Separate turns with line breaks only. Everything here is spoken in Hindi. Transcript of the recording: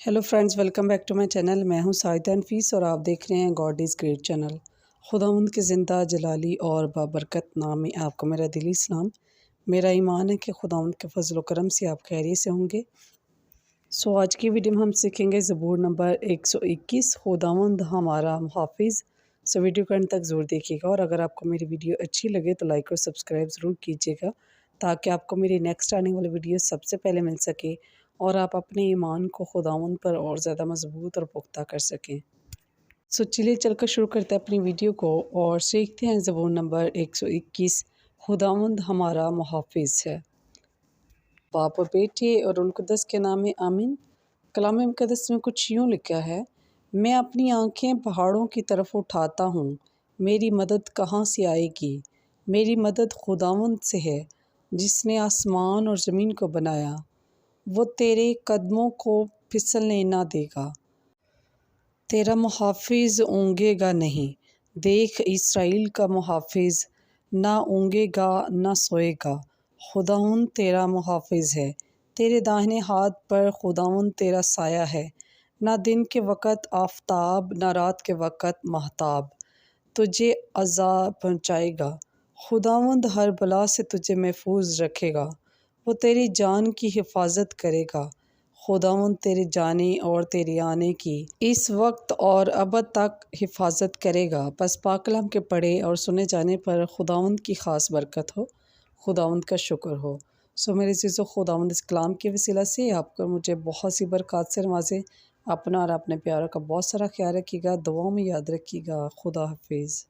Hello friends, welcome back to my channel. मैं हूं साहिदा नफीस और आप देख रहे हैं गॉड इज़ ग्रेट चैनल। खुदावंद के ज़िंदा जलाली और बाबरकत नाम में आपको मेरा दिली सलाम। मेरा ईमान है कि खुदावंद के फजल करम से आप खैरियत से होंगे। आज की वीडियो में हम सीखेंगे ज़बूर नंबर 121, खुदावंद हमारा मुहाफ़िज़। वीडियो के अंत तक ज़रूर देखिएगा और अगर आपको मेरी वीडियो अच्छी लगे तो लाइक और सब्सक्राइब ज़रूर कीजिएगा ताकि आपको मेरी नेक्स्ट आने वाली वीडियो सबसे पहले मिल सके और आप अपने ईमान को खुदावंद पर और ज़्यादा मजबूत और पुख्ता कर सकें। चलिए चलकर शुरू करते हैं अपनी वीडियो को और सीखते हैं ज़बूर नंबर 121, खुदावंद हमारा मुहाफ़िज़ है। बाप और बेटे और उनकुदस के नाम में आमीन। कलाम मुक़द्दस में कुछ यूँ लिखा है, मैं अपनी आँखें पहाड़ों की तरफ उठाता हूँ, मेरी मदद कहाँ से आएगी। मेरी मदद खुदावंद से है जिसने आसमान और ज़मीन को बनाया। वो तेरे कदमों को फिसलने ना देगा, तेरा मुहाफ़िज़ ऊँघेगा नहीं। देख, इस्राएल का मुहाफ़िज़ ना ऊँघेगा ना सोएगा। खुदावंद तेरा मुहाफ़िज़ है, तेरे दाहिने हाथ पर खुदावंद तेरा साया है। ना दिन के वक़्त आफ़ताब ना रात के वक़्त महताब तुझे अज़ाब पहुँचाएगा। खुदावंद हर बला से तुझे महफूज रखेगा, वो तेरी जान की हिफाजत करेगा। खुदावंद तेरे जाने और तेरे आने की इस वक्त और अबद तक हिफाजत करेगा। बस पाक कलाम के पढ़े और सुने जाने पर खुदावंद की ख़ास बरकत हो, खुदावंद का शुक्र हो। मेरे चीज़ों, खुदावंद इस कलाम के वसीला से आपको मुझे बहुत सी बरकत से नवाज़े। अपना और अपने प्यारों का बहुत सारा ख्याल रखिएगा, दुआओं में याद रखिएगा। खुदा हाफिज़।